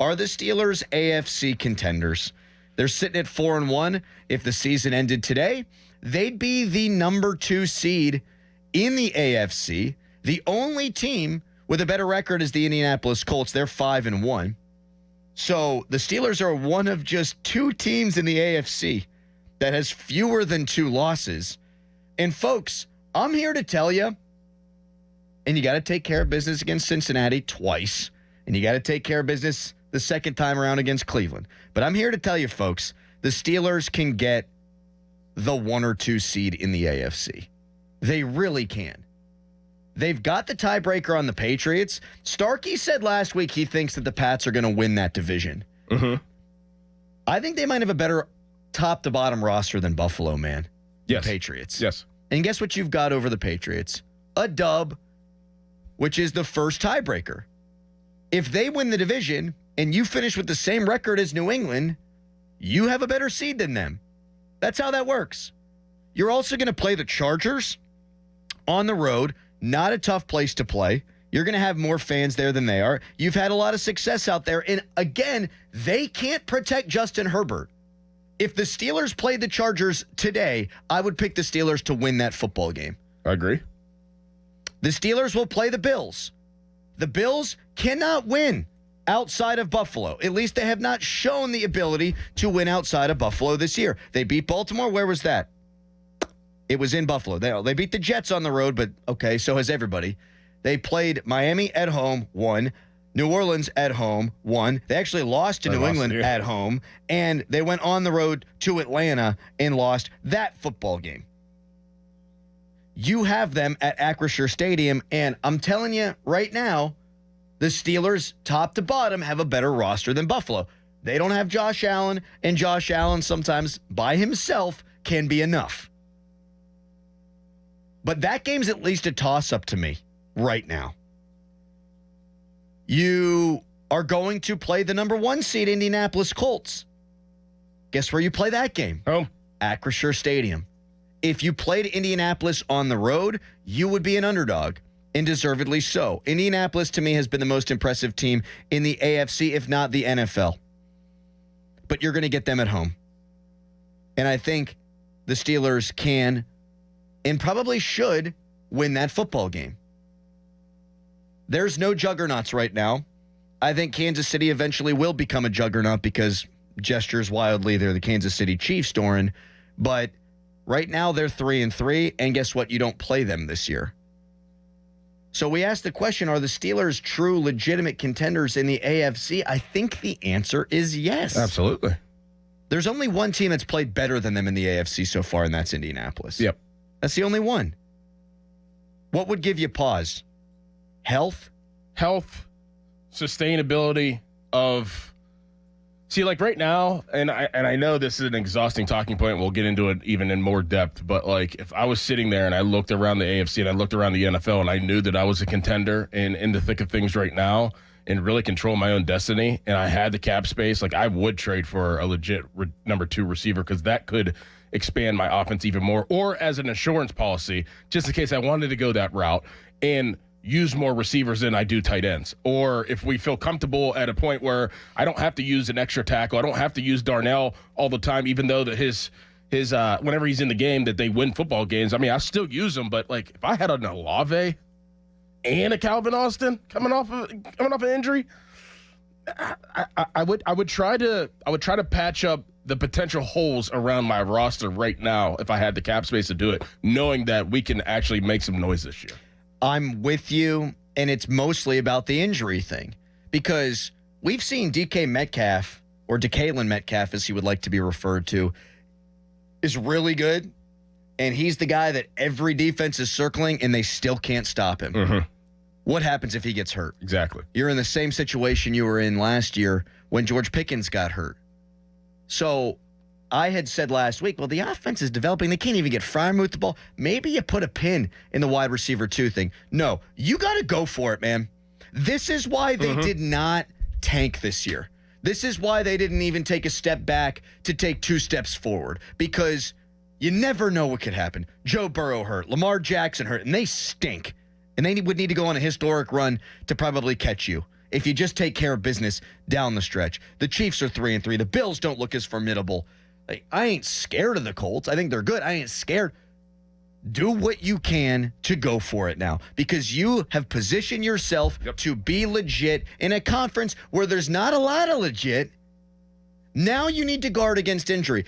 Are the Steelers AFC contenders? They're sitting at 4-1. If the season ended today, they'd be the number 2 seed in the AFC. The only team with a better record is the Indianapolis Colts. They're 5-1. So the Steelers are one of just 2 teams in the AFC that has fewer than 2 losses. And folks, I'm here to tell you, and you got to take care of business against Cincinnati twice, and you got to take care of business the second time around against Cleveland. But I'm here to tell you, folks, the Steelers can get the 1 or 2 seed in the AFC. They really can. They've got the tiebreaker on the Patriots. Starkey said last week he thinks that the Pats are going to win that division. Mm-hmm. I think they might have a better top-to-bottom roster than Buffalo, man. Yes. The Patriots. Yes. And guess what you've got over the Patriots? A dub, which is the first tiebreaker. If they win the division and you finish with the same record as New England, you have a better seed than them. That's how that works. You're also going to play the Chargers on the road. Not a tough place to play. You're going to have more fans there than they are. You've had a lot of success out there. And again, they can't protect Justin Herbert. If the Steelers played the Chargers today, I would pick the Steelers to win that football game. I agree. The Steelers will play the Bills. The Bills cannot win outside of Buffalo. At least they have not shown the ability to win outside of Buffalo this year. They beat Baltimore. Where was that? It was in Buffalo. They beat the Jets on the road, but okay, so has everybody. They played Miami at home, won. New Orleans at home, won. They actually lost to New England at home, and they went on the road to Atlanta and lost that football game. You have them at Acrisure Stadium, and I'm telling you right now, the Steelers, top to bottom, have a better roster than Buffalo. They don't have Josh Allen, and Josh Allen sometimes by himself can be enough. But that game's at least a toss-up to me right now. You are going to play the number 1 seed Indianapolis Colts. Guess where you play that game? Home. Acrisure Stadium. If you played Indianapolis on the road, you would be an underdog, and deservedly so. Indianapolis, to me, has been the most impressive team in the AFC, if not the NFL. But you're going to get them at home. And I think the Steelers can and probably should win that football game. There's no juggernauts right now. I think Kansas City eventually will become a juggernaut because gestures wildly. They're the Kansas City Chiefs, Dorin. But right now they're 3-3, and guess what? You don't play them this year. So we asked the question, are the Steelers true, legitimate contenders in the AFC? I think the answer is yes. Absolutely. There's only one team that's played better than them in the AFC so far, and that's Indianapolis. Yep. That's the only one. What would give you pause? Health, sustainability of. See, like right now, and I know this is an exhausting talking point. We'll get into it even in more depth. But like, if I was sitting there and I looked around the AFC and I looked around the NFL and I knew that I was a contender and in the thick of things right now and really control my own destiny, and I had the cap space, like I would trade for a legit number 2 receiver because that could expand my offense even more, or as an insurance policy, just in case I wanted to go that route and use more receivers than I do tight ends. Or if we feel comfortable at a point where I don't have to use an extra tackle, I don't have to use Darnell all the time, even though that his whenever he's in the game that they win football games. I mean, I still use him, but like if I had an Olave and a Calvin Austin coming off an injury, I would try to patch up the potential holes around my roster right now if I had the cap space to do it, knowing that we can actually make some noise this year. I'm with you, and it's mostly about the injury thing because we've seen DK Metcalf, or DeKalin Metcalf as he would like to be referred to, is really good, and he's the guy that every defense is circling, and they still can't stop him. Mm-hmm. What happens if he gets hurt? Exactly. You're in the same situation you were in last year when George Pickens got hurt. So I had said last week, well, the offense is developing. They can't even get Freiermuth the ball. Maybe you put a pin in the wide receiver 2 thing. No, you got to go for it, man. This is why they did not tank this year. This is why they didn't even take a step back to take 2 steps forward, because you never know what could happen. Joe Burrow hurt, Lamar Jackson hurt, and they stink. And they would need to go on a historic run to probably catch you. if you just take care of business down the stretch. The Chiefs are 3-3. The Bills don't look as formidable. Like, I ain't scared of the Colts. I think they're good. I ain't scared. Do what you can to go for it now, because you have positioned yourself to be legit in a conference where there's not a lot of legit. Now you need to guard against injury.